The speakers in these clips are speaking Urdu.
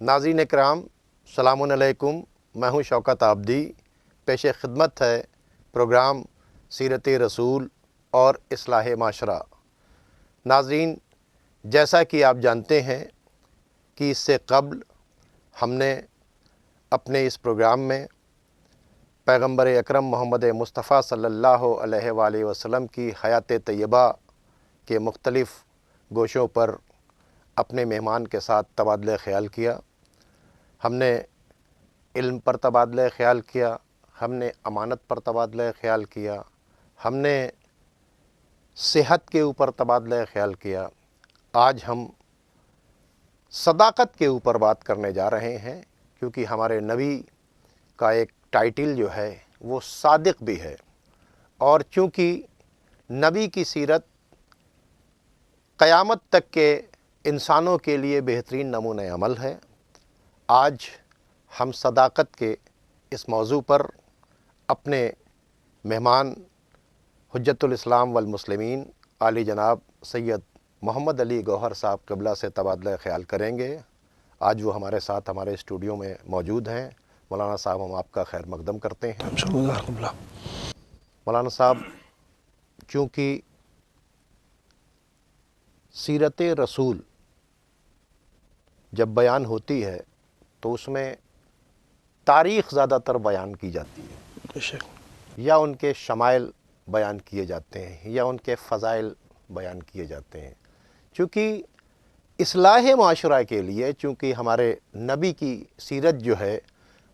ناظرین اکرام، السلام علیکم۔ میں ہوں شوکت آبدی۔ پیش خدمت ہے پروگرام سیرت رسول اور اصلاح معاشرہ۔ ناظرین، جیسا کہ آپ جانتے ہیں کہ اس سے قبل ہم نے اپنے اس پروگرام میں پیغمبر اکرم محمد مصطفیٰ صلی اللہ علیہ وآلہ وسلم کی حیات طیبہ کے مختلف گوشوں پر اپنے مہمان کے ساتھ تبادلہ خیال کیا۔ ہم نے علم پر تبادلہ خیال کیا، ہم نے امانت پر تبادلہ خیال کیا، ہم نے صحت کے اوپر تبادلہ خیال کیا۔ آج ہم صداقت کے اوپر بات کرنے جا رہے ہیں، کیونکہ ہمارے نبی کا ایک ٹائٹل جو ہے وہ صادق بھی ہے، اور چونکہ نبی کی سیرت قیامت تک کے انسانوں کے لیے بہترین نمونہ عمل ہے۔ آج ہم صداقت کے اس موضوع پر اپنے مہمان حجت الاسلام والمسلمین عالی جناب سید محمد علی گوہر صاحب قبلہ سے تبادلہ خیال کریں گے۔ آج وہ ہمارے ساتھ ہمارے اسٹوڈیو میں موجود ہیں۔ مولانا صاحب، ہم آپ کا خیر مقدم کرتے ہیں۔ مولانا صاحب، چونکہ سیرت رسول جب بیان ہوتی ہے تو اس میں تاریخ زیادہ تر بیان کی جاتی ہے، یا ان کے شمائل بیان کیے جاتے ہیں، یا ان کے فضائل بیان کیے جاتے ہیں۔ چونکہ اصلاح معاشرہ کے لیے، چونکہ ہمارے نبی کی سیرت جو ہے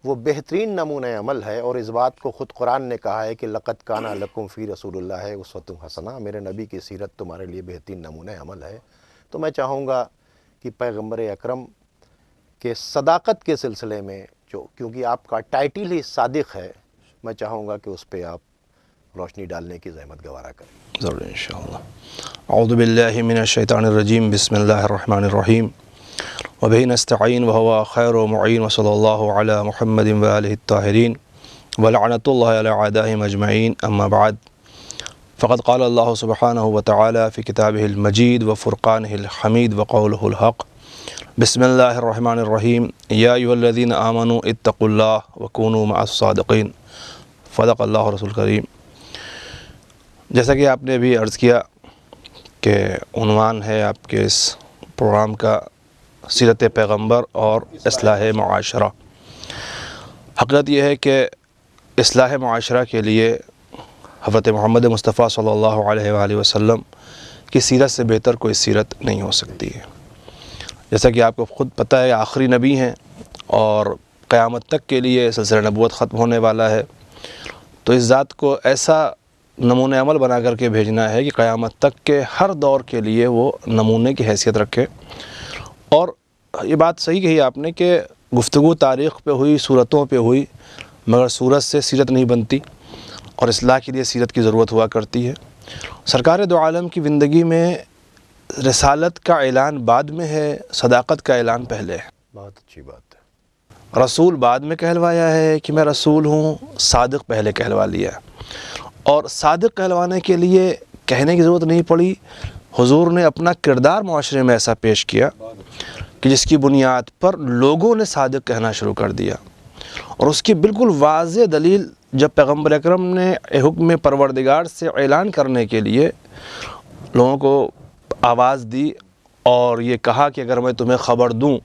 وہ بہترین نمونہ عمل ہے، اور اس بات کو خود قرآن نے کہا ہے کہ لقد کان لکم فی رسول اللہ اسوۃ حسنہ، میرے نبی کی سیرت تمہارے لیے بہترین نمونہ عمل ہے۔ تو میں چاہوں گا کہ پیغمبر اکرم کے صداقت کے سلسلے میں، کیونکہ آپ کا ٹائٹل ہی صادق ہے، میں چاہوں گا کہ اس پہ آپ روشنی ڈالنے کی زحمت گوارا کریں۔ ضرور انشاءاللہ۔ اعوذ باللہ من الشیطان الرجیم، بسم اللہ الرحمن الرحیم، وبہ نستعین وہو خیر معین، وصلی اللہ علی محمد وآلہ الطاہرین، ولعنۃ اللہ علی اعدائہم اجمعین، اما بعد، فقد قال اللہ سبحانہ وتعالی فی کتابہ المجید وفرقانہ الحمید وقولہ الحق، بسم اللہ الرحمن الرحیم، یا ایھا الذین آمنوا اتقوا اللہ وکونوا مع الصادقین، صدق اللہ رسول کریم۔ جیسا کہ آپ نے ابھی عرض کیا کہ عنوان ہے آپ کے اس پروگرام کا سیرت پیغمبر اور اصلاح معاشرہ۔ حقیقت یہ ہے کہ اصلاح معاشرہ کے لیے حضرت محمد مصطفیٰ صلی اللہ علیہ وآلہ وسلم کی سیرت سے بہتر کوئی سیرت نہیں ہو سکتی ہے۔ جیسا کہ آپ کو خود پتہ ہے، آخری نبی ہیں اور قیامت تک کے لیے سلسلہ نبوت ختم ہونے والا ہے، تو اس ذات کو ایسا نمونہ عمل بنا کر کے بھیجنا ہے کہ قیامت تک کے ہر دور کے لیے وہ نمونے کی حیثیت رکھے۔ اور یہ بات صحیح کہی آپ نے کہ گفتگو تاریخ پہ ہوئی، صورتوں پہ ہوئی، مگر صورت سے سیرت نہیں بنتی، اور اصلاح کے لیے سیرت کی ضرورت ہوا کرتی ہے۔ سرکار دو عالم کی زندگی میں رسالت کا اعلان بعد میں ہے، صداقت کا اعلان پہلے ہے۔ بہت اچھی بات ہے۔ رسول بعد میں کہلوایا ہے کہ میں رسول ہوں، صادق پہلے کہلوا لیا ہے، اور صادق کہلوانے کے لیے کہنے کی ضرورت نہیں پڑی۔ حضور نے اپنا کردار معاشرے میں ایسا پیش کیا کہ جس کی بنیاد پر لوگوں نے صادق کہنا شروع کر دیا، اور اس کی بالکل واضح دلیل جب پیغمبر اکرم نے حکم پروردگار سے اعلان کرنے کے لیے لوگوں کو آواز دی اور یہ کہا کہ اگر میں تمہیں خبر دوں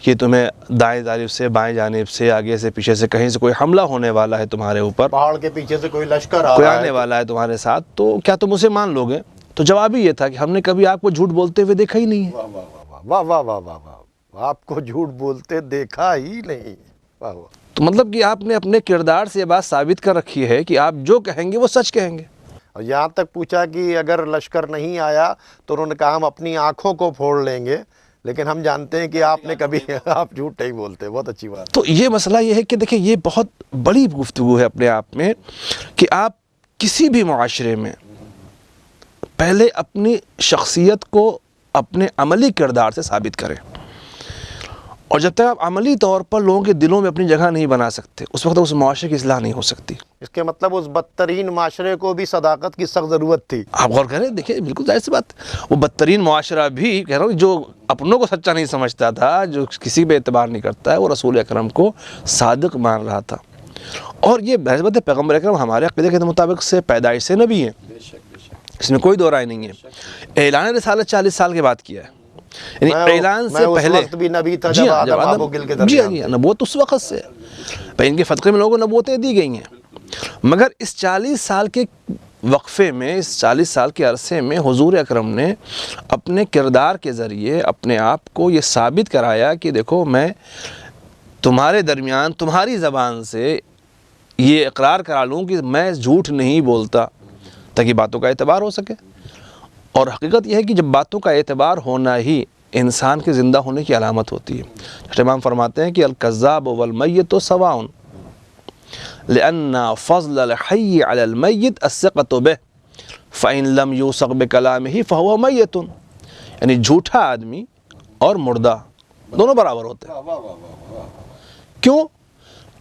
کہ تمہیں دائیں جانب سے، بائیں جانب سے، آگے سے، پیچھے سے، کہیں سے کوئی حملہ ہونے والا ہے تمہارے اوپر، پہاڑ کے پیچھے سے کوئی لشکر آ کوئی رہا آنے ہے، والا ہے تمہارے ساتھ، تو کیا تم اسے مان لو گے؟ تو جواب ہی یہ تھا کہ ہم نے کبھی آپ کو جھوٹ بولتے ہوئے دیکھا ہی نہیں ہے۔ واہ واہ واہ واہ واہ واہ واہ واہ، آپ کو جھوٹ بولتے دیکھا ہی نہیں۔ واہ واہ۔ تو مطلب کہ آپ نے اپنے کردار سے یہ بات ثابت کر رکھی ہے کہ آپ جو کہیں گے وہ سچ کہیں گے۔ اور یہاں تک پوچھا کہ اگر لشکر نہیں آیا تو انہوں نے کہا ہم اپنی آنکھوں کو پھوڑ لیں گے، لیکن ہم جانتے ہیں کہ آپ نے کبھی آپ جھوٹ نہیں بولتے۔ بہت اچھی بات۔ تو یہ مسئلہ یہ ہے کہ دیکھیں، یہ بہت بڑی گفتگو ہے اپنے آپ میں کہ آپ کسی بھی معاشرے میں پہلے اپنی شخصیت کو اپنے عملی کردار سے ثابت کریں، اور جب تک آپ عملی طور پر لوگوں کے دلوں میں اپنی جگہ نہیں بنا سکتے اس وقت تک اس معاشرے کی اصلاح نہیں ہو سکتی۔ اس کے مطلب اس بدترین معاشرے کو بھی صداقت کی سخت ضرورت تھی۔ آپ غور کریں، دیکھیں بالکل ظاہر سی بات، وہ بدترین معاشرہ بھی کہہ رہا ہوں جو اپنوں کو سچا نہیں سمجھتا تھا، جو کسی پہ اعتبار نہیں کرتا ہے، وہ رسول اکرم کو صادق مان رہا تھا۔ اور یہ ظاہر سی بات ہے پیغمبر اکرم ہمارے عقیدے کے مطابق سے پیدائش سے نبی ہیں، اس میں کوئی دو رائے نہیں ہے۔ اعلان رسالت 40 سال کے بعد کیا ہے، یعنی اعلان سے پہلے میں اس وقت بھی نبی تھا جب آدم آب و گل کے درمیان۔ جی نبوت اس وقت سے ہے، ان کے فتقے میں لوگوں کو نبوتیں دی گئی ہیں، مگر اس 40 سال کے وقفے میں، اس 40 سال کے عرصے میں حضور اکرم نے اپنے کردار کے ذریعے اپنے آپ کو یہ ثابت کرایا کہ دیکھو میں تمہارے درمیان تمہاری زبان سے یہ اقرار کرا لوں کہ میں جھوٹ نہیں بولتا، تاکہ باتوں کا اعتبار ہو سکے۔ اور حقیقت یہ ہے کہ جب باتوں کا اعتبار ہونا ہی انسان کے زندہ ہونے کی علامت ہوتی ہے۔ امام فرماتے ہیں کہ الکذاب والمیت سواء لأن فضل الحی علی المیت الثقۃ بہ فإن لم یوثق بکلامہ فہو میت، یعنی جھوٹا آدمی اور مردہ دونوں برابر ہوتے ہیں۔ کیوں؟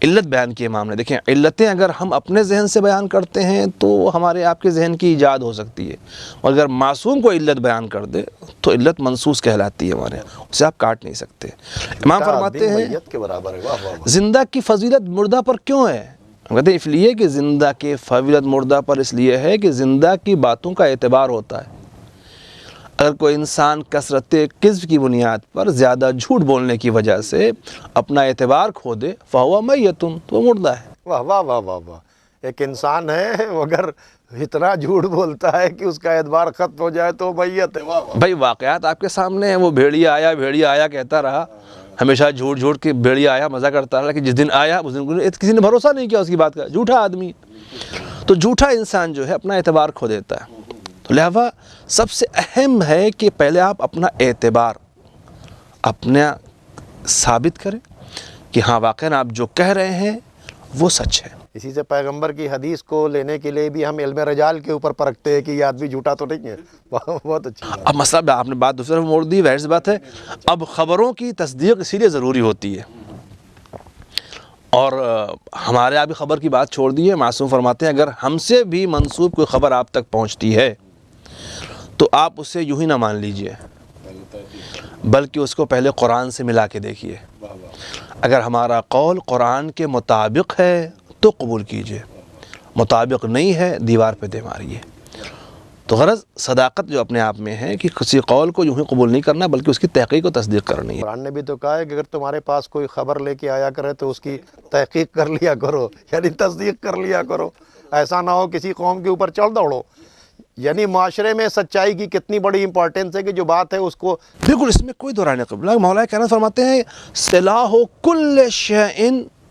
علت بیان کی امام نے۔ دیکھیں علتیں اگر ہم اپنے ذہن سے بیان کرتے ہیں تو ہمارے آپ کے ذہن کی ایجاد ہو سکتی ہے، اور اگر معصوم کو علت بیان کر دے تو علت منصوص کہلاتی ہے ہمارے، اسے آپ کاٹ نہیں سکتے۔ امام فرماتے ہیں زندہ کی فضیلت مردہ پر کیوں ہے؟ ہم کہتے ہیں اس لیے کہ زندہ کی فضیلت مردہ پر اس لیے ہے کہ زندہ کی باتوں کا اعتبار ہوتا ہے۔ اگر کوئی انسان کثرت کذب کی بنیاد پر زیادہ جھوٹ بولنے کی وجہ سے اپنا اعتبار کھو دے فہو میت، تو وہ مردہ ہے۔ واہ واہ واہ واہ واہ، ایک انسان ہے وہ اگر اتنا جھوٹ بولتا ہے کہ اس کا اعتبار ختم ہو جائے تو میت ہے۔ واہ واہ بھائی واقعات آپ کے سامنے ہیں، وہ بھیڑیا آیا کہتا رہا، ہمیشہ جھوٹ کے بھیڑیا آیا مزہ کرتا رہا، لیکن جس دن آیا اس دن کسی نے بھروسہ نہیں کیا اس کی بات کا، جھوٹا آدمی۔ تو جھوٹا انسان جو ہے اپنا اعتبار کھو دیتا ہے۔ تو لہذا سب سے اہم ہے کہ پہلے آپ اپنا اعتبار اپنا ثابت کریں کہ ہاں واقعاً آپ جو کہہ رہے ہیں وہ سچ ہے۔ اسی سے پیغمبر کی حدیث کو لینے کے لیے بھی ہم علم رجال کے اوپر پرکھتے ہیں کہ یہ آدمی جھوٹا تو نہیں ہے۔ بہت اچھی بات۔ اب مسئلہ آپ نے بات دوسرے میں موڑ دی، ظاہر سی بات ہے اب خبروں کی تصدیق اسی لیے ضروری ہوتی ہے، اور ہمارے آپ خبر کی بات چھوڑ دی ہے۔ معصوم فرماتے ہیں اگر ہم سے بھی منسوب کوئی خبر آپ تک پہنچتی ہے تو آپ اسے یوں ہی نہ مان لیجئے، بلکہ اس کو پہلے قرآن سے ملا کے دیکھیے۔ اگر ہمارا قول قرآن کے مطابق ہے تو قبول کیجئے، مطابق نہیں ہے دیوار پہ دے ماریے۔ تو غرض صداقت جو اپنے آپ میں ہے کہ کسی قول کو یوں ہی قبول نہیں کرنا بلکہ اس کی تحقیق و تصدیق کرنی ہے۔ قرآن نے بھی تو کہا ہے کہ اگر تمہارے پاس کوئی خبر لے کے آیا کرے تو اس کی تحقیق کر لیا کرو، یعنی تصدیق کر لیا کرو، ایسا نہ ہو کسی قوم کے اوپر چل دوڑو۔ یعنی معاشرے میں سچائی کی کتنی بڑی امپورٹنس ہے کہ جو بات ہے اس کو بالکل اس میں کوئی دو رائے نہیں قبول۔ مولا کائنات فرماتے ہیں صلاح کل شیء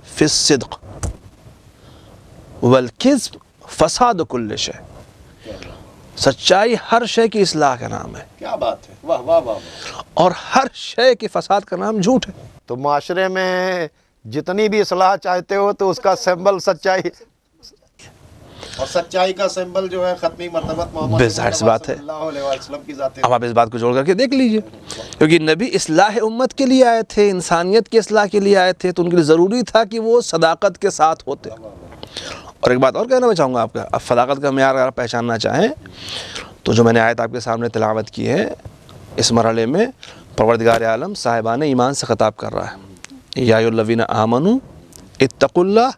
فی الصدق والکذب فساد کل شیء، سچائی ہر شے کی اصلاح کا نام ہے۔ کیا بات ہے، واہ واہ واہ۔ اور ہر شے کے فساد کا نام جھوٹ ہے۔ تو معاشرے میں جتنی بھی اصلاح چاہتے ہو تو اس کا سمبل سچائی، اور سچائی کا سمبل جو ہے ختمی مرتبت محمد ظاہر سی بات ہے صلی اللہ علیہ وسلم کی ذات ہے۔ اب آپ اس بات کو جوڑ کر کے دیکھ لیجئے، کیونکہ نبی اصلاح امت کے لیے آئے تھے، انسانیت کی اصلاح کے لیے آئے تھے، تو ان کے لیے ضروری تھا کہ وہ صداقت کے ساتھ ہوتے۔ اور ایک بات اور کہنا میں چاہوں گا آپ کا، اب صداقت کا معیار اگر آپ پہچاننا چاہیں تو جو میں نے آیت آپ کے سامنے تلاوت کی ہے اس مرحلے میں پروردگار عالم صاحبان ایمان سے خطاب کر رہا ہے، یا ایھا الذین آمنوا اتقوا اللہ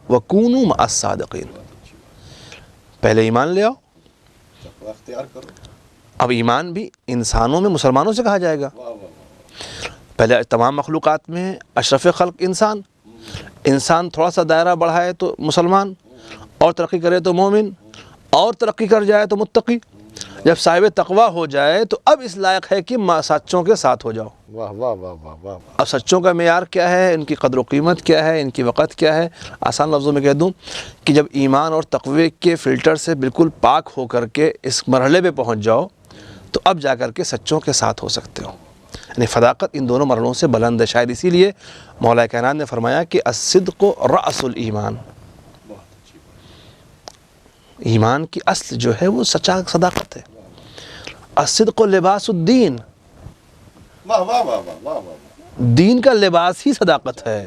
وکونوا مع الصادقین۔ پہلے ایمان لے آؤ، اختیار کرو۔ اب ایمان بھی انسانوں میں مسلمانوں سے کہا جائے گا۔ پہلے تمام مخلوقات میں اشرف خلق انسان تھوڑا سا دائرہ بڑھائے تو مسلمان، اور ترقی کرے تو مومن، اور ترقی کر جائے تو متقی، جب صاحب تقوی ہو جائے تو اب اس لائق ہے کہ سچوں کے ساتھ ہو جاؤ۔ واہ واہ واہ واہ واہ۔ اب سچوں کا معیار کیا ہے، ان کی قدر و قیمت کیا ہے، ان کی وقت کیا ہے؟ آسان لفظوں میں کہہ دوں کہ جب ایمان اور تقوی کے فلٹر سے بالکل پاک ہو کر کے اس مرحلے پہ پہنچ جاؤ تو اب جا کر کے سچوں کے ساتھ ہو سکتے ہو۔ یعنی صداقت ان دونوں مرحلوں سے بلند ہے۔ شاید اسی لیے مولا کائنات نے فرمایا کہ الصدق رأس الایمان، ایمان کی اصل جو ہے وہ سچا صداقت ہے۔ الصدق لباس الدین، واہ واہ واہ واہ واہ واہ۔ دین کا لباس ہی صداقت ہے.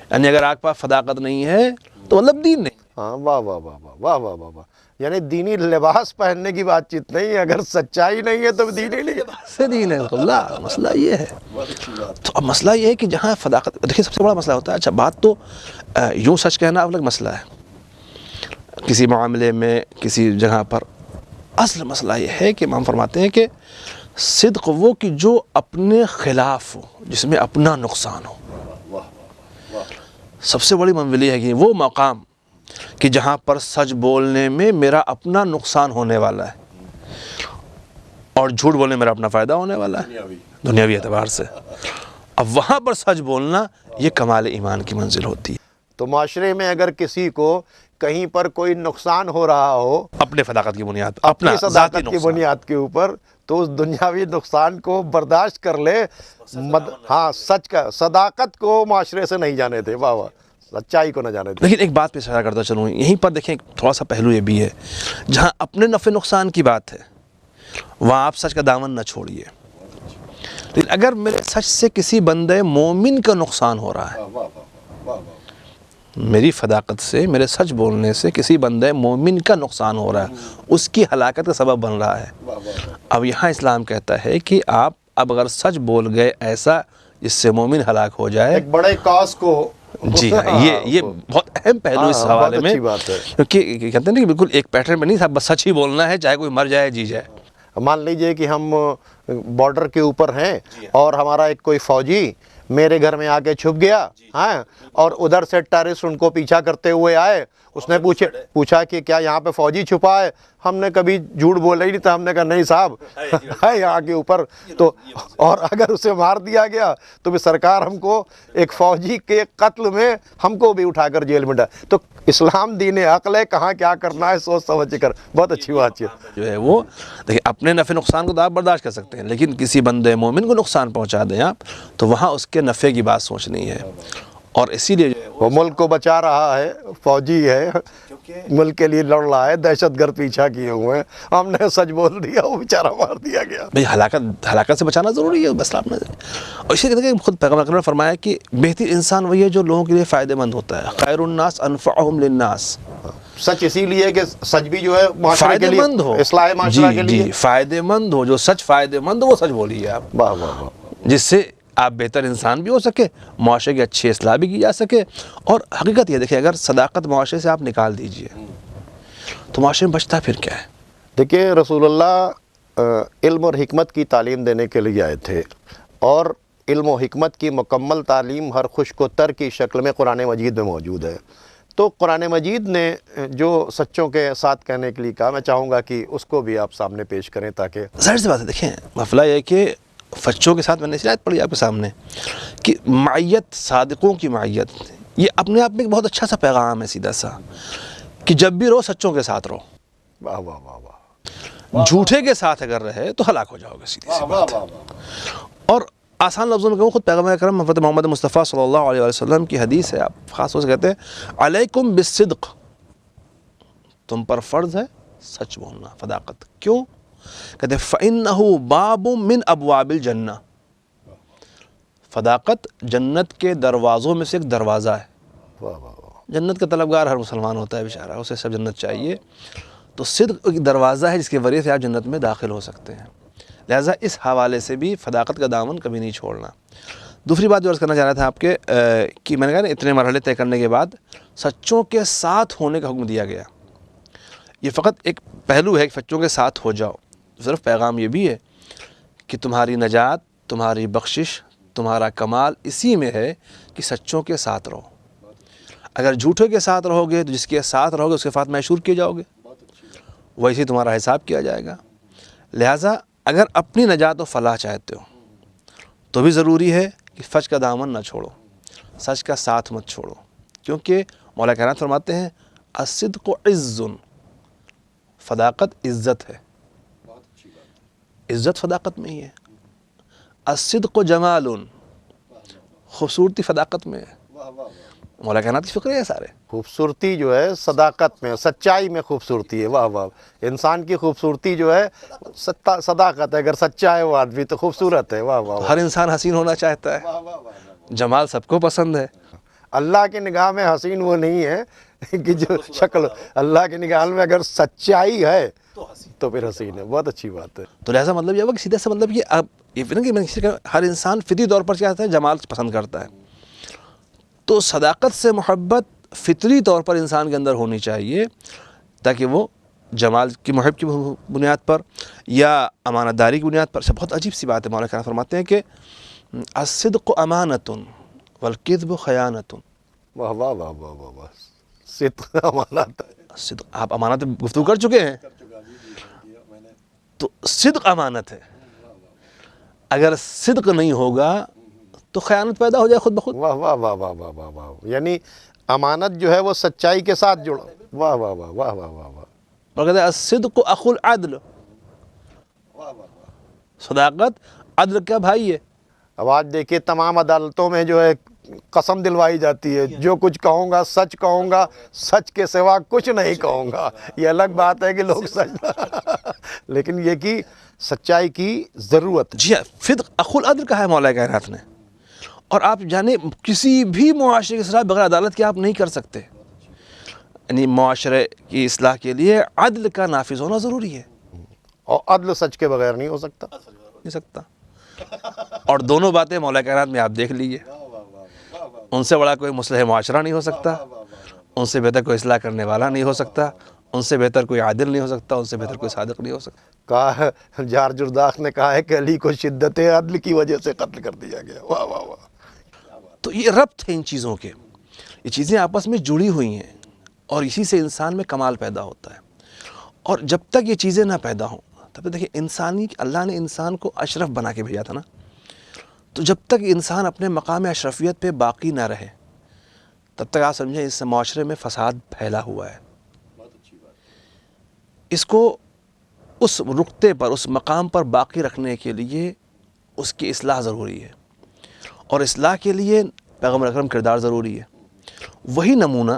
یعنی اگر آپ کے پاس صداقت نہیں ہے تو مطلب دین نہیں. ہاں واہ واہ واہ واہ واہ واہ واہ. یعنی دینی لباس پہننے کی بات چیت نہیں ہے، اگر سچائی نہیں ہے تو دین ہی نہیں ہے. سے دین ہے اللہ. مسئلہ یہ ہے. تو اب مسئلہ یہ ہے کہ جہاں صداقت، دیکھیں سب سے بڑا مسئلہ ہوتا ہے، اچھا بات تو یوں سچ کہنا الگ مسئلہ ہے کسی معاملے میں کسی جگہ پر. اصل مسئلہ یہ ہے کہ امام فرماتے ہیں کہ صدق وہ کہ جو اپنے خلاف ہو، جس میں اپنا نقصان ہو. سب سے بڑی منزل یہ ہے کہ وہ مقام کہ جہاں پر سچ بولنے میں میرا اپنا نقصان ہونے والا ہے اور جھوٹ بولنے میں میرا اپنا فائدہ ہونے والا ہے دنیاوی اعتبار سے. اب وہاں پر سچ بولنا یہ کمال ایمان کی منزل ہوتی ہے. تو معاشرے میں اگر کسی کو کہیں پر کوئی نقصان ہو رہا ہو اپنے صداقت کی بنیاد پر، اپنا اپنی ذاتی صداقت کی نقصان، بنیاد کے اوپر، تو اس دنیاوی نقصان کو برداشت کر لے. ہاں سچ کا، صداقت کو معاشرے سے نہیں جانے دے. واہ واہ. سچائی کو نہ جانے دے. لیکن ایک بات پہ اشارہ کرتا چلوں، یہیں پر دیکھیں تھوڑا سا پہلو یہ بھی ہے، جہاں اپنے نفع نقصان کی بات ہے وہاں آپ سچ کا دامن نہ چھوڑیے. لیکن اگر میرے سچ سے کسی بندے مومن کا نقصان ہو رہا ہے، میری صداقت سے، میرے سچ بولنے سے کسی بندے مومن کا نقصان ہو رہا ہے، اس کی ہلاکت کا سبب بن رہا ہے، اب یہاں اسلام کہتا ہے کہ آپ اب اگر سچ بول گئے ایسا جس سے مومن ہلاک ہو جائے، ایک بڑے کاز کو. جی ہاں، یہ بہت اہم پہلو اس حوالے میں، کیونکہ کہتے ہیں کہ بالکل ایک پیٹرن میں نہیں صاحب، بس سچ ہی بولنا ہے چاہے کوئی مر جائے جی جائے. مان لیجئے کہ ہم بارڈر کے اوپر ہیں اور ہمارا ایک کوئی فوجی میرے گھر میں آ کے چھپ گیا، ہاں، اور ادھر سے ٹیررسٹ ان کو پیچھا کرتے ہوئے آئے. اس نے پوچھا کہ کیا یہاں پہ فوجی چھپا ہے؟ ہم نے کبھی جھوٹ بولا ہی نہیں تھا. ہم نے کہا نہیں صاحب ہے یہاں کے اوپر. تو اور اگر اسے مار دیا گیا تو بھی سرکار ہم کو ایک فوجی کے قتل میں ہم کو بھی اٹھا کر جیل میں ڈال. تو اسلام دین عقل ہے، کہاں کیا کرنا ہے سوچ سمجھ کر. بہت اچھی بات ہے. جو ہے وہ دیکھیں اپنے نفع نقصان کو تو آپ برداشت کر سکتے ہیں، لیکن کسی بندے مومن کو نقصان پہنچا دیں آپ تو وہاں اس کے نفع کی بات سوچنی ہے. اور اسی لیے وہ ملک کو بچا رہا ہے، فوجی ہے، ملک کے لیے لڑ رہا ہے، دہشت گرد پیچھا کیے ہوئے ہیں، ہم نے سچ بول دیا، وہ بیچارہ مار دیا گیا. بھئی ہلاکت سے بچانا ضروری ہے بس آپ نے. اور اسی لیے خود پیغمبر اکرم نے فرمایا کہ بہتر انسان وہی ہے جو لوگوں کے لیے فائدہ مند ہوتا ہے. خیر الناس انفعهم للناس. سچ اسی لیے کہ سچ بھی جو ہے معاشرے کے لیے، فائدہ مند ہو، اصلاح معاشرہ کے لیے. جی فائدہ مند ہو، جو سچ فائدہ مند ہو وہ سچ بولیے آپ، واہ واہ واہ. جس سے آپ بہتر انسان بھی ہو سکے، معاشرے کی اچھی اصلاح بھی کی جا سکے. اور حقیقت یہ دیکھیں، اگر صداقت معاشرے سے آپ نکال دیجئے تو معاشرے میں بچتا پھر کیا ہے؟ دیکھیں رسول اللہ علم اور حکمت کی تعلیم دینے کے لیے آئے تھے، اور علم و حکمت کی مکمل تعلیم ہر خشک و تر کی شکل میں قرآن مجید میں موجود ہے. تو قرآن مجید نے جو سچوں کے ساتھ کہنے کے لیے کہا، میں چاہوں گا کہ اس کو بھی آپ سامنے پیش کریں تاکہ ظاہر سی بات ہے. دیکھیں مسئلہ یہ ہے کہ سچوں کے ساتھ، میں نے اس آیت پڑھی آپ کے سامنے کہ معیت، صادقوں کی معیت، یہ اپنے آپ میں ایک بہت اچھا سا پیغام ہے، سیدھا سا، کہ جب بھی رہو سچوں کے ساتھ رہو. واہ واہ واہ واہ. جھوٹے کے ساتھ اگر رہے تو ہلاک ہو جاؤ گے، سیدھی سی بات ہے. اور آسان لفظوں میں کہوں، خود پیغمبر اکرم حضرت محمد مصطفیٰ صلی اللہ علیہ وسلم کی حدیث ہے، آپ خاص طور سے کہتے ہیں علیکم بالصدق، تم پر فرض ہے سچ بولنا، صداقت. کیوں؟ کہتے ہیں فَإِنَّهُ بَابٌ مِّنْ أَبْوَابِ الْجَنَّةِ. صداقت جنت کے دروازوں میں سے ایک دروازہ ہے. واہ واہ واہ. جنت کا طلبگار ہر مسلمان ہوتا ہے بیچارہ، اسے سب جنت چاہیے. تو صدق ایک دروازہ ہے جس کے ذریعے سے آپ جنت میں داخل ہو سکتے ہیں. لہٰذا اس حوالے سے بھی صداقت کا دامن کبھی نہیں چھوڑنا. دوسری بات جو عرض کرنا چاہ رہا تھا آپ کے کہ میں نے کہا نا اتنے مرحلے طے کرنے کے بعد سچوں کے ساتھ ہونے کا حکم دیا گیا. یہ فقط ایک پہلو ہے کہ سچوں کے ساتھ ہو جاؤ، صرف پیغام یہ بھی ہے کہ تمہاری نجات، تمہاری بخشش، تمہارا کمال اسی میں ہے کہ سچوں کے ساتھ رہو. اگر جھوٹوں کے ساتھ رہو گے تو جس کے ساتھ رہو گے اس کے ساتھ محشور کیے جاؤ گے، ویسے تمہارا حساب کیا جائے گا. لہٰذا اگر اپنی نجات و فلاح چاہتے ہو تو بھی ضروری ہے کہ سچ کا دامن نہ چھوڑو، سچ کا ساتھ مت چھوڑو. کیونکہ مولا کائنات فرماتے ہیں الصدق عز، صداقت عزت ہے. عزت صداقت میں ہی ہے. الصدق جمال، خوبصورتی صداقت میں ہے. مولا کائنات کی فکرے ہیں سارے. خوبصورتی جو ہے صداقت میں، سچائی میں خوبصورتی ہے. واہ واہ. انسان کی خوبصورتی جو ہے صداقت ہے. اگر سچا ہے وہ آدمی تو خوبصورت ہے. واہ واہ. ہر انسان حسین ہونا چاہتا ہے، جمال سب کو پسند ہے. اللہ کی نگاہ میں حسین وہ نہیں ہے کہ جو شکل، اللہ کی نگاہ میں اگر سچائی ہے تو پھر حسین ہے. بہت اچھی بات ہے. تو لہٰذا مطلب یہ ہوا کہ سیدھا سا مطلب یہ اب یہ کہ ہر انسان فطری طور پر کیا کرتا ہے، جمال پسند کرتا ہے. تو صداقت سے محبت فطری طور پر انسان کے اندر ہونی چاہیے، تاکہ وہ جمال کی محب کی بنیاد پر یا امانت داری کی بنیاد پر. بہت عجیب سی بات ہے، مولانا کرام فرماتے ہیں کہ الصدق امانۃ والکذب خیانۃ. واہ واہ واہ واہ واہ واہ. صدق امانت. صدق، آپ امانت پہ گفتگو کر چکے ہیں، تو صدق امانت ہے. اگر صدق نہیں ہوگا تو خیانت پیدا ہو جائے خود بخود. واہ واہ واہ واہ واہ واہ واہ. یعنی امانت جو ہے وہ سچائی کے ساتھ جڑا. واہ واہ واہ واہ واہ واہ واہ. اور کہتے ہیں الصدق اخو العدل. صداقت عدل کا بھائی ہے. اب آج دیکھیے تمام عدالتوں میں جو ہے قسم دلوائی جاتی ہے، جو کچھ کہوں گا سچ کہوں گا، سچ کے سوا کچھ نہیں کہوں گا. یہ الگ بات ہے کہ لوگ سچ لیکن یہ کہ سچائی کی ضرورت. جی ہاں، صدق اخو العدل کہا ہے مولا کائنات نے. اور آپ جانے کسی بھی معاشرے کے خلاف بغیر عدالت کے آپ نہیں کر سکتے. یعنی معاشرے کی اصلاح کے لیے عدل کا نافذ ہونا ضروری ہے. اور عدل سچ کے بغیر نہیں ہو سکتا. نہیں سکتا. اور دونوں باتیں مولا کائنات میں آپ دیکھ لیجئے. ان سے بڑا کوئی مصلح معاشرہ نہیں ہو سکتا، ان سے بہتر کوئی اصلاح کرنے والا نہیں ہو سکتا، ان سے بہتر کوئی عادل نہیں ہو سکتا، ان سے بہتر کوئی صادق نہیں ہو سکتا. کہا جار جرداخ نے کہا ہے کہ علی کو شدت عدل کی وجہ سے قتل کر دیا گیا. واہ واہ واہ. تو یہ ربط ہے ان چیزوں کے، یہ چیزیں آپس میں جڑی ہوئی ہیں، اور اسی سے انسان میں کمال پیدا ہوتا ہے. اور جب تک یہ چیزیں نہ پیدا ہوں، تب تک دیکھیں انسانی، اللہ نے انسان کو اشرف بنا کے بھیجا تھا نا. تو جب تک انسان اپنے مقام اشرفیت پہ باقی نہ رہے، تب تک آپ سمجھیں اس معاشرے میں فساد پھیلا ہوا ہے. اس کو اس نقطے پر، اس مقام پر باقی رکھنے کے لیے اس کی اصلاح ضروری ہے، اور اصلاح کے لیے پیغمبر اکرم کردار ضروری ہے. وہی نمونہ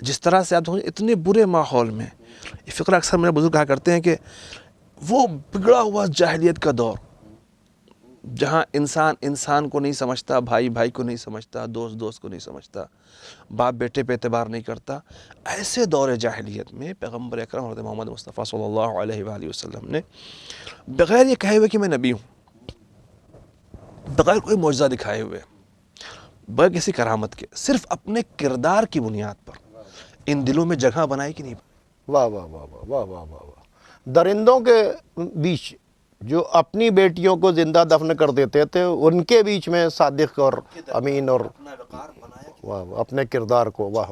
جس طرح سے آپ اتنے برے ماحول میں، یہ فقرہ اکثر میرے بزرگ کہا کرتے ہیں کہ وہ بگڑا ہوا جاہلیت کا دور، جہاں انسان انسان کو نہیں سمجھتا، بھائی بھائی کو نہیں سمجھتا، دوست دوست کو نہیں سمجھتا، باپ بیٹے پہ اعتبار نہیں کرتا، ایسے دور جاہلیت میں پیغمبر اکرم حضرت محمد مصطفیٰ صلی اللہ علیہ وآلہ وسلم نے بغیر یہ کہے ہوئے کہ میں نبی ہوں، بغیر کوئی معجزہ دکھائے ہوئے، بغیر کسی کرامت کے، صرف اپنے کردار کی بنیاد پر ان دلوں میں جگہ بنائی کہ نہیں. واہ واہ واہ واہ واہ واہ واہ واہ. درندوں کے بیچ جو اپنی بیٹیوں کو زندہ دفن کر دیتے تھے، ان کے بیچ میں صادق اور امین اور واہ اپنے کردار کو. واہ.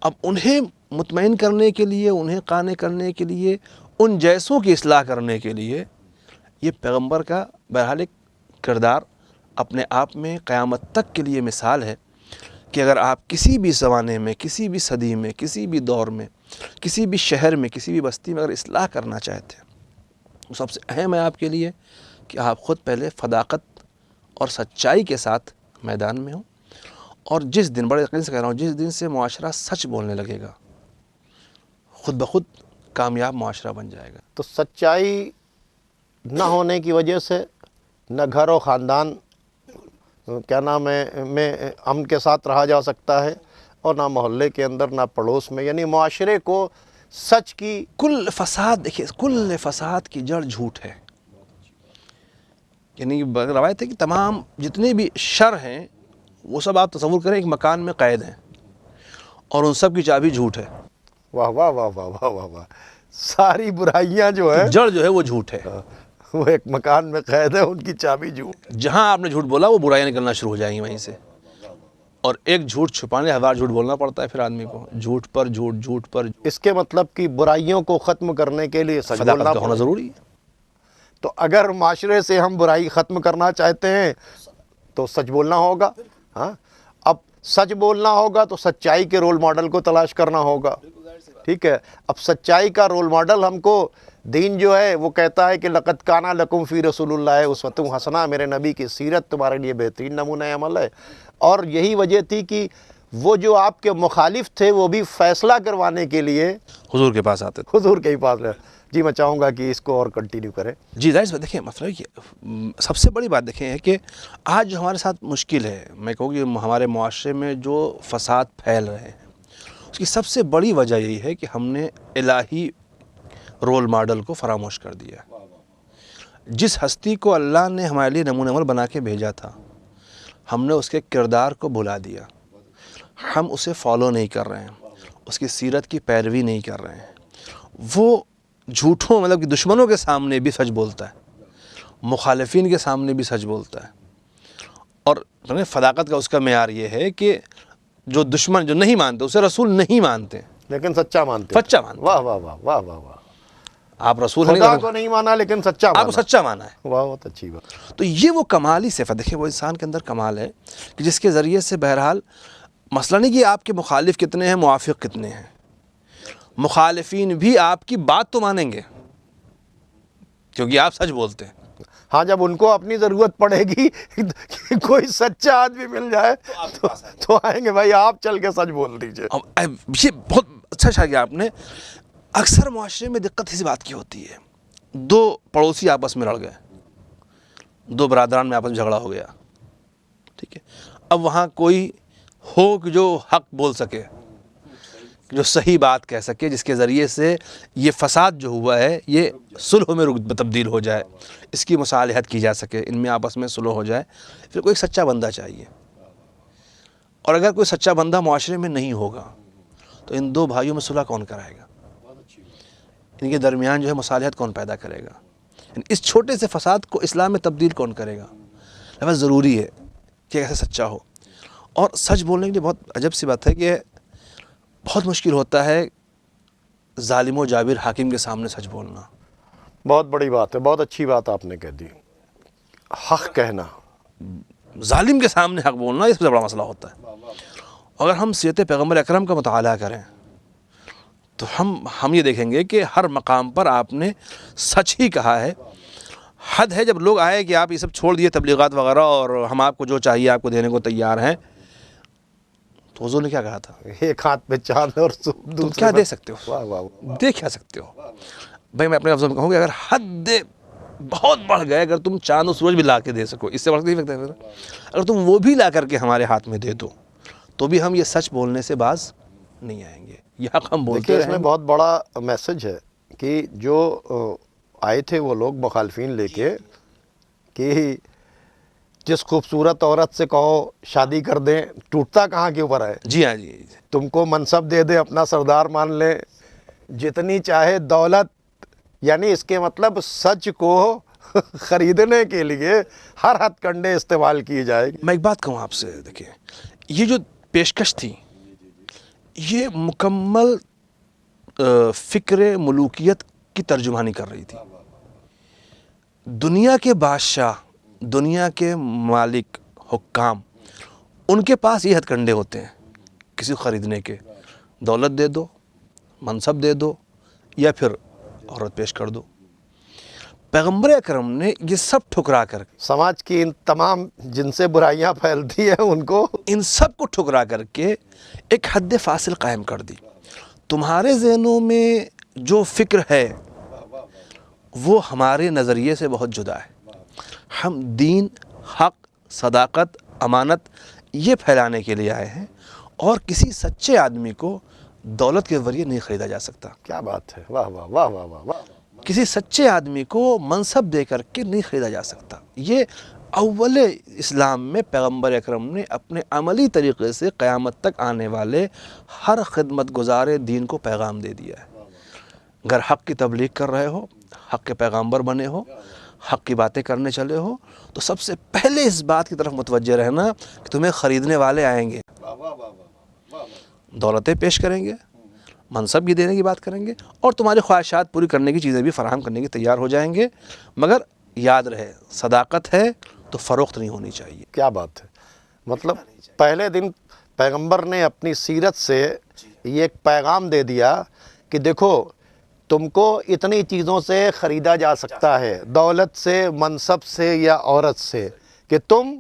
اب انہیں مطمئن کرنے کے لیے، انہیں قانع کرنے کے لیے، ان جیسوں کی اصلاح کرنے کے لیے یہ پیغمبر کا بہرحال ایک کردار اپنے آپ میں قیامت تک کے لیے مثال ہے کہ اگر آپ کسی بھی زمانے میں، کسی بھی صدی میں، کسی بھی دور میں، کسی بھی شہر میں، کسی بھی بستی میں اگر اصلاح کرنا چاہتے ہیں، تو سب سے اہم ہے آپ کے لیے کہ آپ خود پہلے صداقت اور سچائی کے ساتھ میدان میں ہوں. اور جس دن، بڑے یقین سے کہہ رہا ہوں، جس دن سے معاشرہ سچ بولنے لگے گا، خود بخود کامیاب معاشرہ بن جائے گا. تو سچائی نہ ہونے کی وجہ سے نہ گھر و خاندان کیا نام ہے میں امن کے ساتھ رہا جا سکتا ہے، اور نہ محلے کے اندر، نہ پڑوس میں. یعنی معاشرے کو سچ کی کل فساد، دیکھیے کل فساد کی جڑ جھوٹ ہے. یعنی روایت ہے کہ تمام جتنے بھی شر ہیں وہ سب آپ تصور کریں ایک مکان میں قید ہیں، اور ان سب کی چابی جھوٹ ہے. واہ واہ واہ واہ واہ واہ واہ. ساری برائیاں جو ہیں جڑ جو ہے وہ جھوٹ ہے. وہ ایک مکان میں قید ہے، ان کی چابی جھوٹ. جہاں آپ نے جھوٹ بولا وہ برائیاں نکلنا شروع ہو جائیں گی وہیں سے. اور ایک جھوٹ چھپانے ہزار جھوٹ بولنا پڑتا ہے پھر آدمی کو، جھوٹ پر جھوٹ، جھوٹ پر. اس کے مطلب کہ برائیوں کو ختم کرنے کے لیے سچ صداقت بولنا کا ہونا ضروری ہے. تو اگر معاشرے سے ہم برائی ختم کرنا چاہتے ہیں تو سچ بولنا ہوگا. ہاں، اب سچ بولنا ہوگا تو سچائی کے رول ماڈل کو تلاش کرنا ہوگا. ٹھیک ہے. اب سچائی کا رول ماڈل ہم کو دین جو ہے وہ کہتا ہے کہ لقد کان لکم فی رسول اللہ اسوۃ حسنہ، میرے نبی کی سیرت تمہارے لیے بہترین نمونہ عمل ہے. اور یہی وجہ تھی کہ وہ جو آپ کے مخالف تھے وہ بھی فیصلہ کروانے کے لیے حضور کے پاس آتے تھے. حضور کے ہی پاس رہے. جی میں چاہوں گا کہ اس کو اور کنٹینیو کریں. جی ظاہر سی بات، دیکھیں مسئلہ یہ سب سے بڑی بات دیکھیں ہے کہ آج جو ہمارے ساتھ مشکل ہے، میں کہوں کہ ہمارے معاشرے میں جو فساد پھیل رہے ہیں اس کی سب سے بڑی وجہ یہی ہے کہ ہم نے الہی رول ماڈل کو فراموش کر دیا. جس ہستی کو اللہ نے ہمارے لیے نمونہ عمل بنا کے بھیجا تھا، ہم نے اس کے کردار کو بھلا دیا. ہم اسے فالو نہیں کر رہے ہیں، اس کی سیرت کی پیروی نہیں کر رہے ہیں. وہ جھوٹوں مطلب کہ دشمنوں کے سامنے بھی سچ بولتا ہے، مخالفین کے سامنے بھی سچ بولتا ہے. اور صداقت کا اس کا معیار یہ ہے کہ جو دشمن جو نہیں مانتے اسے رسول نہیں مانتے لیکن سچا مانتے. سچا مانتے. واہ واہ واہ واہ واہ واہ. آپ رسول خدا کو نہیں مانا لیکن سچا آپ کو مانا. سچا مانا ہے. واہ بہت اچھی بات. تو یہ وہ کمالی صفت، دیکھیں وہ انسان کے اندر کمال ہے کہ جس کے ذریعے سے بہرحال مسئلہ نہیں کہ آپ کے مخالف کتنے ہیں، موافق کتنے ہیں، مخالفین بھی آپ کی بات تو مانیں گے کیونکہ آپ سچ بولتے ہیں. ہاں جب ان کو اپنی ضرورت پڑے گی کہ کوئی سچا آدمی مل جائے تو آئیں گے بھائی آپ چل کے سچ بول دیجئے. یہ بہت اچھا شاہ کیا آپ نے. اکثر معاشرے میں دقت اسی بات کی ہوتی ہے، دو پڑوسی آپس میں لڑ گئے، دو برادران میں آپس میں جھگڑا ہو گیا، ٹھیک ہے. اب وہاں کوئی ہو کہ جو حق بول سکے، جو صحیح بات کہہ سکے، جس کے ذریعے سے یہ فساد جو ہوا ہے یہ صلح میں تبدیل ہو جائے، اس کی مصالحت کی جا سکے، ان میں آپس میں صلح ہو جائے. پھر کوئی سچا بندہ چاہیے. اور اگر کوئی سچا بندہ معاشرے میں نہیں ہوگا تو ان دو بھائیوں میں صلح کون کرائے گا؟ ان کے درمیان جو ہے مصالحت کون پیدا کرے گا؟ اس چھوٹے سے فساد کو اسلام میں تبدیل کون کرے گا؟ لہذا ضروری ہے کہ ایسا سچا ہو. اور سچ بولنے کے لیے بہت عجب سی بات ہے کہ بہت مشکل ہوتا ہے ظالم و جابر حاکم کے سامنے سچ بولنا. بہت بڑی بات ہے، بہت اچھی بات آپ نے کہہ دی. حق کہنا، ظالم کے سامنے حق بولنا، اس سے بڑا مسئلہ ہوتا ہے. اگر ہم سیرت پیغمبر اکرم کا مطالعہ کریں تو ہم یہ دیکھیں گے کہ ہر مقام پر آپ نے سچ ہی کہا ہے. حد ہے جب لوگ آئے کہ آپ یہ سب چھوڑ دیے تبلیغات وغیرہ اور ہم آپ کو جو چاہیے آپ کو دینے کو تیار ہیں، تو حضور نے کیا کہا تھا؟ ایک ہاتھ پہ چاند اور تم دوسرے کیا پہ- دے سکتے ہو؟ واہ واہ واہ. دے کیا سکتے ہو؟ بھائی میں اپنے لفظوں میں کہوں گا اگر حد بہت بڑھ گئے، اگر تم چاند و سورج بھی لا کے دے سکو، اس سے بڑھ کے نہیں سکتے. اگر تم وہ بھی لا کر کے ہمارے ہاتھ میں دے دو تو بھی ہم یہ سچ بولنے سے باز نہیں آئیں گے. یہ حق ہم بولتے دیکھیے اس میں رہیں. بہت بڑا میسج ہے کہ جو آئے تھے وہ لوگ مخالفین لے کے کہ جس خوبصورت عورت سے کہو شادی کر دیں ٹوٹتا کہاں کے اوپر ہے. جی ہاں جی. تم کو منصب دے دے، اپنا سردار مان لے، جتنی چاہے دولت، یعنی اس کے مطلب سچ کو خریدنے کے لیے ہر ہتھ کنڈے استعمال کیے جائے گی. میں ایک بات کہوں آپ سے، دیکھیں یہ جو پیشکش تھی یہ مکمل فکر ملوکیت کی ترجمانی کر رہی تھی. دنیا کے بادشاہ، دنیا کے مالک، حکام، ان کے پاس یہ ہتھ کنڈے ہوتے ہیں کسی کو خریدنے کے. دولت دے دو، منصب دے دو، یا پھر عورت پیش کر دو. پیغمبر اکرم نے یہ سب ٹھکرا کر، سماج کی ان تمام جن سے برائیاں پھیلتی ہیں ان کو ان سب کو ٹھکرا کر کے ایک حد فاصل قائم کر دی. تمہارے ذہنوں میں جو فکر ہے وہ ہمارے نظریے سے بہت جدا ہے. ہم دین، حق، صداقت، امانت یہ پھیلانے کے لیے آئے ہیں، اور کسی سچے آدمی کو دولت کے ذریعے نہیں خریدا جا سکتا. کیا بات ہے. واہ واہ واہ واہ واہ واہ. کسی سچے آدمی کو منصب دے کر کے نہیں خریدا جا سکتا. یہ اول اسلام میں پیغمبر اکرم نے اپنے عملی طریقے سے قیامت تک آنے والے ہر خدمت گزار دین کو پیغام دے دیا ہے. اگر حق کی تبلیغ کر رہے ہو، حق کے پیغامبر بنے ہو، حق کی باتیں کرنے چلے ہو، تو سب سے پہلے اس بات کی طرف متوجہ رہنا کہ تمہیں خریدنے والے آئیں گے، دولتیں پیش کریں گے، منصب بھی دینے کی بات کریں گے، اور تمہاری خواہشات پوری کرنے کی چیزیں بھی فراہم کرنے کی تیار ہو جائیں گے. مگر یاد رہے صداقت ہے تو فروخت نہیں ہونی چاہیے. کیا بات ہے. مطلب پہلے دن پیغمبر نے اپنی سیرت سے یہ ایک پیغام دے دیا کہ دیکھو تم کو اتنی چیزوں سے خریدا جا سکتا ہے، دولت سے، منصب سے یا عورت سے، کہ تم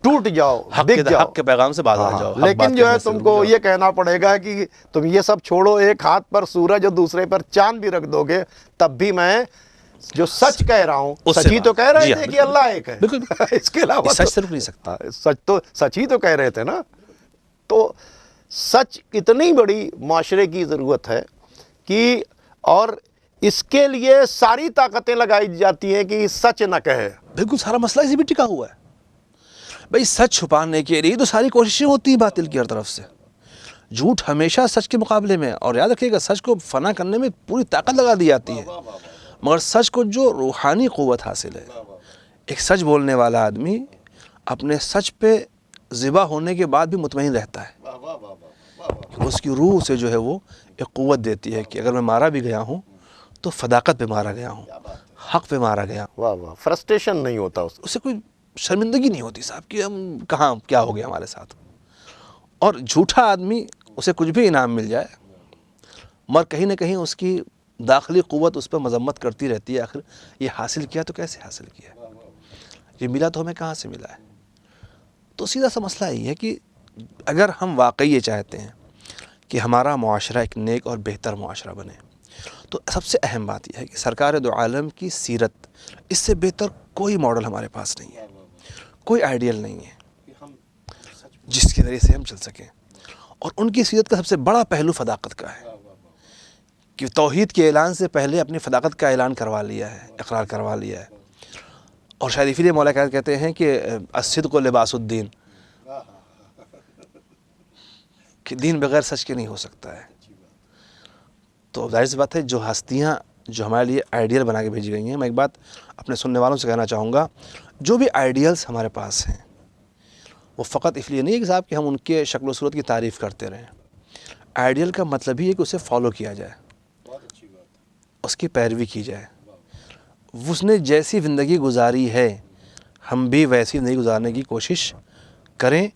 ٹوٹ جاؤ، بک جاؤ، حق کے پیغام سے باز آ جاؤ. حق بات لیکن جو ہے کہنے سے تم رک کو جاؤ. یہ کہنا پڑے گا کہ تم یہ سب چھوڑو، ایک ہاتھ پر سورج اور دوسرے پر چاند بھی رکھ دو گے تب بھی میں جو سچ کہہ رہا ہوں، اس سے سچ ہی تو بات. کہہ رہے جی تھے ہاں، کہ اللہ ایک ہے. بالکل. اس کے علاوہ یہ سچ سے رک نہیں سکتا. سچ ہی تو کہہ رہے تھے نا. تو سچ اتنی بڑی معاشرے کی ضرورت ہے کہ اور اس کے لیے ساری طاقتیں لگائی جاتی ہیں کہ سچ نہ کہے. بالکل سارا مسئلہ اسی پہ ٹکا ہوا ہے. بھئی سچ چھپانے کے لیے تو ساری کوششیں ہوتی ہیں باطل کی ہر طرف سے. جھوٹ ہمیشہ سچ کے مقابلے میں، اور یاد رکھیے گا سچ کو فنا کرنے میں پوری طاقت لگا دی جاتی ہے، مگر سچ کو جو روحانی قوت حاصل ہے، ایک سچ بولنے والا آدمی اپنے سچ پہ ذبح ہونے کے بعد بھی مطمئن رہتا ہے. اس کی روح سے جو ہے وہ ایک قوت دیتی ہے کہ اگر میں مارا بھی گیا ہوں تو صداقت پہ مارا گیا ہوں، حق پہ مارا گیا ہوں. واہ واہ، فرسٹریشن نہیں ہوتا اس سے کوئی شرمندگی نہیں ہوتی صاحب کہ ہم کہاں کیا ہو گیا ہمارے ساتھ. اور جھوٹا آدمی اسے کچھ بھی انعام مل جائے مگر کہیں نہ کہیں اس کی داخلی قوت اس پہ مذمت کرتی رہتی ہے، آخر یہ حاصل کیا تو کیسے حاصل کیا، یہ ملا تو ہمیں کہاں سے ملا ہے. تو سیدھا سا مسئلہ یہ ہے کہ اگر ہم واقعی یہ چاہتے ہیں کہ ہمارا معاشرہ ایک نیک اور بہتر معاشرہ بنے تو سب سے اہم بات یہ ہے کہ سرکار دو عالم کی سیرت، اس سے بہتر کوئی ماڈل ہمارے پاس نہیں ہے، کوئی آئیڈیل نہیں ہے جس کے ذریعے سے ہم چل سکیں. اور ان کی سیرت کا سب سے بڑا پہلو صداقت کا ہے کہ توحید کے اعلان سے پہلے اپنی صداقت کا اعلان کروا لیا ہے، اقرار کروا لیا ہے. اور شاید اسی لیے مولا کہتے ہیں کہ الصدق لباس الدین، کہ دین بغیر سچ کے نہیں ہو سکتا ہے. تو ظاہر سی بات ہے جو ہستیاں جو ہمارے لیے آئیڈیل بنا کے بھیجی گئی ہیں، میں ایک بات اپنے سننے والوں سے کہنا چاہوں گا، جو بھی آئیڈیلز ہمارے پاس ہیں وہ فقط اس لیے نہیں ہے کہ صاحب کہ ہم ان کے شکل و صورت کی تعریف کرتے رہیں. آئیڈیل کا مطلب ہی ہے کہ اسے فالو کیا جائے، اس کی پیروی کی جائے. اس نے جیسی زندگی گزاری ہے ہم بھی ویسی زندگی گزارنے کی کوشش کریں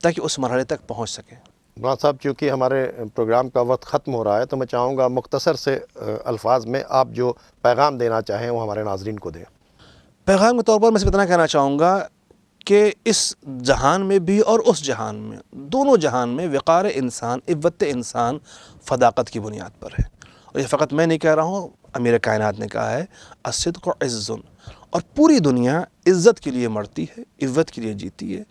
تاکہ اس مرحلے تک پہنچ سکیں. مولانا صاحب چونکہ ہمارے پروگرام کا وقت ختم ہو رہا ہے تو میں چاہوں گا مختصر سے الفاظ میں آپ جو پیغام دینا چاہیں وہ ہمارے ناظرین کو دیں. پیغام کے طور پر میں صرف اتنا کہنا چاہوں گا کہ اس جہان میں بھی اور اس جہان میں، دونوں جہان میں وقار انسان، عزت انسان صداقت کی بنیاد پر ہے. اور یہ فقط میں نہیں کہہ رہا ہوں، امیر کائنات نے کہا ہے الصدق عز. اور پوری دنیا عزت کے لیے مرتی ہے، عزت کے لیے جیتی ہے.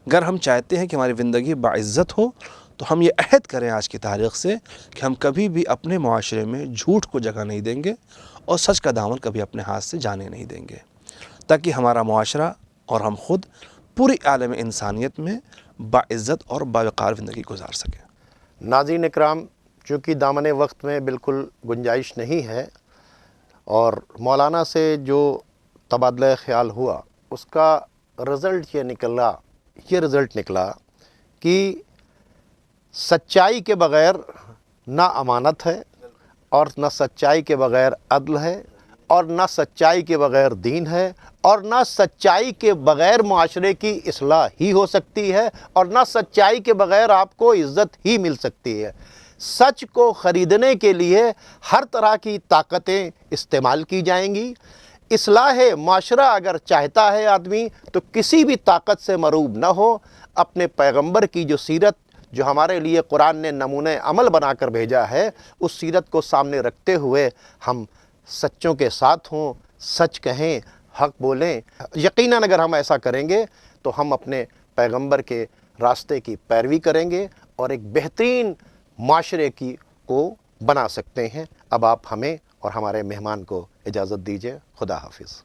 اگر ہم چاہتے ہیں کہ ہماری زندگی باعزت ہو تو ہم یہ عہد کریں آج کی تاریخ سے کہ ہم کبھی بھی اپنے معاشرے میں جھوٹ کو جگہ نہیں دیں گے اور سچ کا دامن کبھی اپنے ہاتھ سے جانے نہیں دیں گے، تاکہ ہمارا معاشرہ اور ہم خود پوری عالم انسانیت میں باعزت اور باوقار زندگی گزار سکیں. ناظرین اکرام، چونکہ دامن وقت میں بالکل گنجائش نہیں ہے اور مولانا سے جو تبادلہ خیال ہوا اس کا رزلٹ یہ رزلٹ نکلا کہ سچائی کے بغیر نہ امانت ہے، اور نہ سچائی کے بغیر عدل ہے، اور نہ سچائی کے بغیر دین ہے، اور نہ سچائی کے بغیر معاشرے کی اصلاح ہی ہو سکتی ہے، اور نہ سچائی کے بغیر آپ کو عزت ہی مل سکتی ہے. سچ کو خریدنے کے لیے ہر طرح کی طاقتیں استعمال کی جائیں گی. اصلاح معاشرہ اگر چاہتا ہے آدمی تو کسی بھی طاقت سے مروب نہ ہو. اپنے پیغمبر کی جو سیرت جو ہمارے لیے قرآن نے نمونہ عمل بنا کر بھیجا ہے، اس سیرت کو سامنے رکھتے ہوئے ہم سچوں کے ساتھ ہوں، سچ کہیں، حق بولیں. یقیناً اگر ہم ایسا کریں گے تو ہم اپنے پیغمبر کے راستے کی پیروی کریں گے اور ایک بہترین معاشرے کو بنا سکتے ہیں. اب آپ ہمیں اور ہمارے مہمان کو اجازت دیجیے. خدا حافظ.